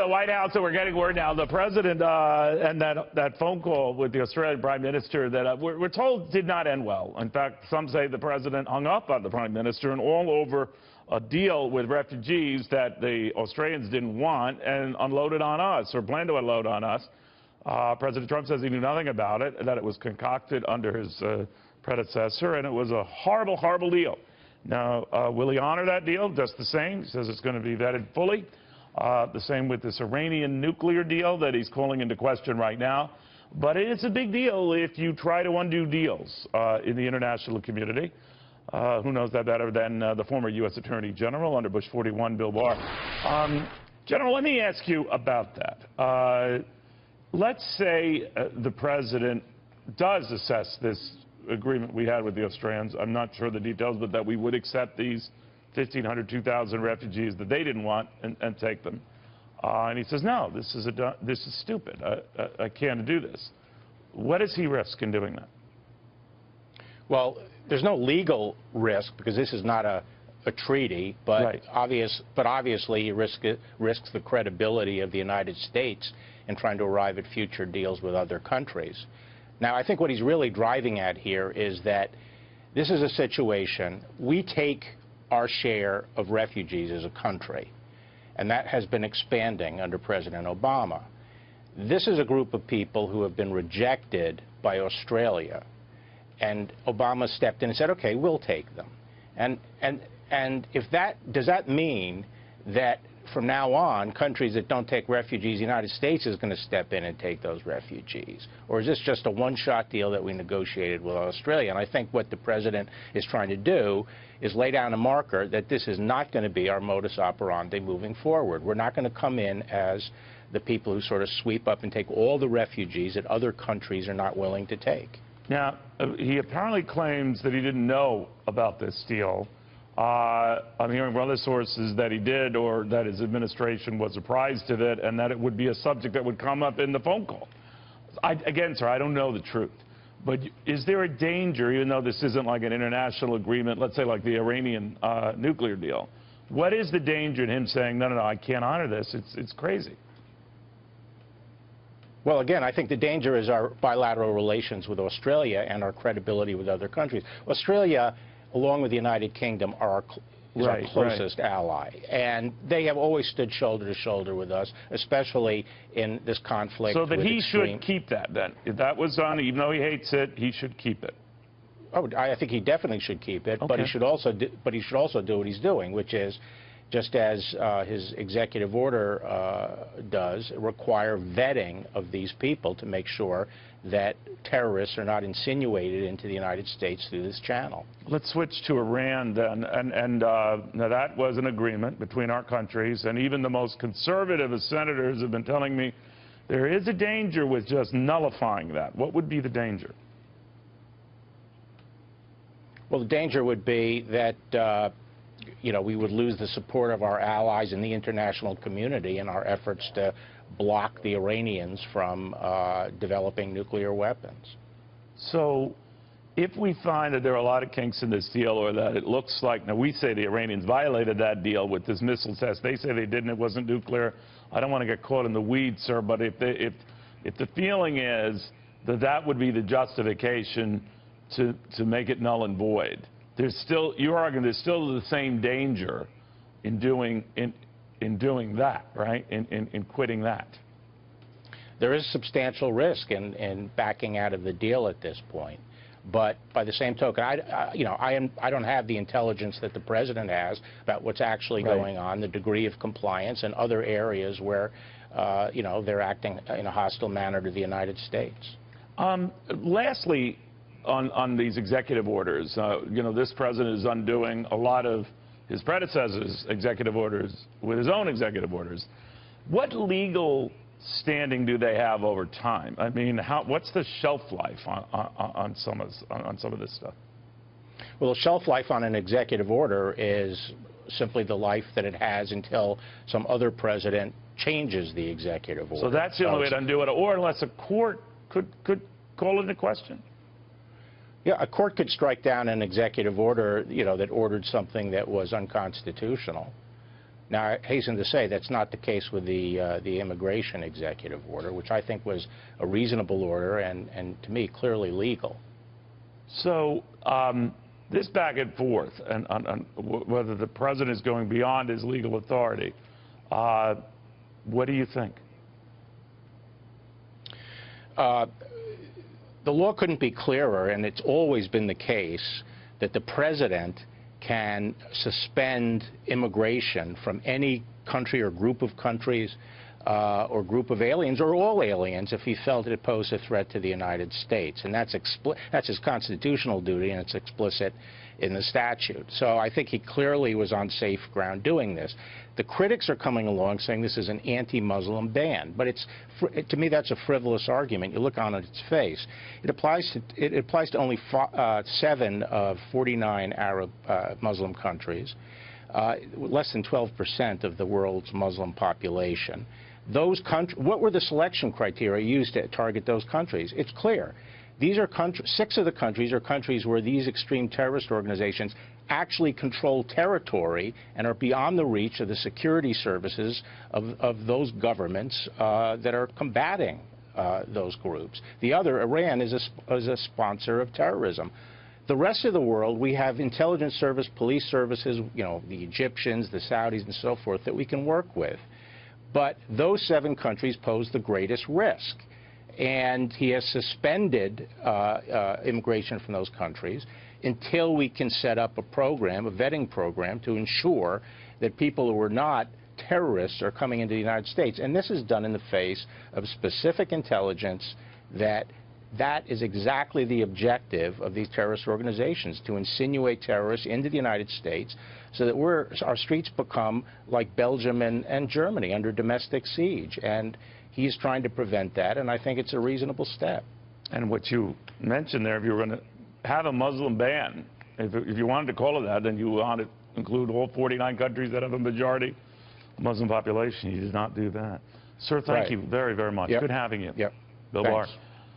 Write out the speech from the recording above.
the White House, and we're getting word now, the president and that phone call with the Australian Prime Minister that we're told did not end well. In fact, some say the president hung up on the Prime Minister and all over a deal with refugees that the Australians didn't want and unloaded on us, or planned to unload on us. President Trump says he knew nothing about it, that it was concocted under his predecessor, and it was a horrible, horrible deal. Now, will he honor that deal just the same? He says it's going to be vetted fully. The same with this Iranian nuclear deal that he's calling into question right now. But it's a big deal if you try to undo deals in the international community. Who knows that better than the former U.S. Attorney General under Bush 41, Bill Barr. General, let me ask you about that. Let's say the president does assess this agreement we had with the Australians. I'm not sure the details, but that we would accept these 1,500, 2,000 refugees that they didn't want and take them. And he says, no, this is stupid. I can't do this. What does he risk in doing that? Well, there's no legal risk because this is not a treaty, but right. Obviously he risks the credibility of the United States in trying to arrive at future deals with other countries. Now, I think what he's really driving at here is that this is a situation, we take our share of refugees as a country, and that has been expanding under President Obama. This is a group of people who have been rejected by Australia, and Obama stepped in and said, okay, we'll take them. And if that, does that mean that from now on, countries that don't take refugees, the United States is going to step in and take those refugees? Or is this just a one-shot deal that we negotiated with Australia? And I think what the president is trying to do is lay down a marker that this is not going to be our modus operandi moving forward. We're not going to come in as the people who sort of sweep up and take all the refugees that other countries are not willing to take. Now, he apparently claims that he didn't know about this deal. I'm hearing from other sources that he did, or that his administration was apprised of it, and that it would be a subject that would come up in the phone call. Again, sir, I don't know the truth. But is there a danger, even though this isn't like an international agreement, let's say like the Iranian nuclear deal, what is the danger in him saying, no, I can't honor this? It's crazy. Well, again, I think the danger is our bilateral relations with Australia and our credibility with other countries. Australia, along with the United Kingdom, are our closest ally. And they have always stood shoulder to shoulder with us, especially in this conflict. So that he should keep that, then? If that was on, even though he hates it, he should keep it? Oh, I think he definitely should keep it, okay. But he should also do what he's doing, which is, just as his executive order does, require vetting of these people to make sure that terrorists are not insinuated into the United States through this channel. Let's switch to Iran then. Now that was an agreement between our countries, and even the most conservative of senators have been telling me there is a danger with just nullifying that. What would be the danger? Well, the danger would be that we would lose the support of our allies in the international community in our efforts to block the Iranians from developing nuclear weapons. So if we find that there are a lot of kinks in this deal, or that it looks like, now we say the Iranians violated that deal with this missile test. They say they didn't, it wasn't nuclear. I don't want to get caught in the weeds, sir, but if the feeling is that that would be the justification to make it null and void, there's still, you're arguing there's still the same danger in doing that, right? In quitting that. There is substantial risk in backing out of the deal at this point. But by the same token, I don't have the intelligence that the president has about what's actually going on, the degree of compliance, and other areas where, they're acting in a hostile manner to the United States. Lastly, on these executive orders, this president is undoing a lot of his predecessors' executive orders with his own executive orders. What legal standing do they have over time? I mean, what's the shelf life on some of this stuff? Well, the shelf life on an executive order is simply the life that it has until some other president changes the executive order. So that's the only way to undo it, or unless a court could call it into question? Yeah, a court could strike down an executive order, that ordered something that was unconstitutional. Now, I hasten to say that's not the case with the immigration executive order, which I think was a reasonable order and to me, clearly legal. So this back and forth, and on whether the president is going beyond his legal authority, what do you think? The law couldn't be clearer, and it's always been the case that the president can suspend immigration from any country or group of countries or group of aliens or all aliens if he felt it posed a threat to the United States. And that's his constitutional duty, and it's explicit in the statute. So I think he clearly was on safe ground doing this. The critics are coming along saying this is an anti-Muslim ban, but to me that's a frivolous argument. You look on its face. It applies to only 7 of 49 Arab Muslim countries, less than 12% of the world's Muslim population. What were the selection criteria used to target those countries? It's clear. These are 6 of the countries are countries where these extreme terrorist organizations actually control territory and are beyond the reach of the security services of those governments that are combating those groups. The other, Iran, is a sponsor of terrorism. The rest of the world, we have intelligence service, police services, the Egyptians, the Saudis, and so forth that we can work with. But those 7 countries pose the greatest risk. And he has suspended immigration from those countries until we can set up a program, a vetting program, to ensure that people who are not terrorists are coming into the United States. And this is done in the face of specific intelligence that is exactly the objective of these terrorist organizations, to insinuate terrorists into the United States so that our streets become like Belgium and Germany under domestic siege. And he's trying to prevent that, and I think it's a reasonable step. And what you mentioned there, if you were going to have a Muslim ban, if you wanted to call it that, then you want to include all 49 countries that have a majority Muslim population. You did not do that. Sir, thank you very, very much. Yep. Good having you. Yep. Bill Thanks. Barr.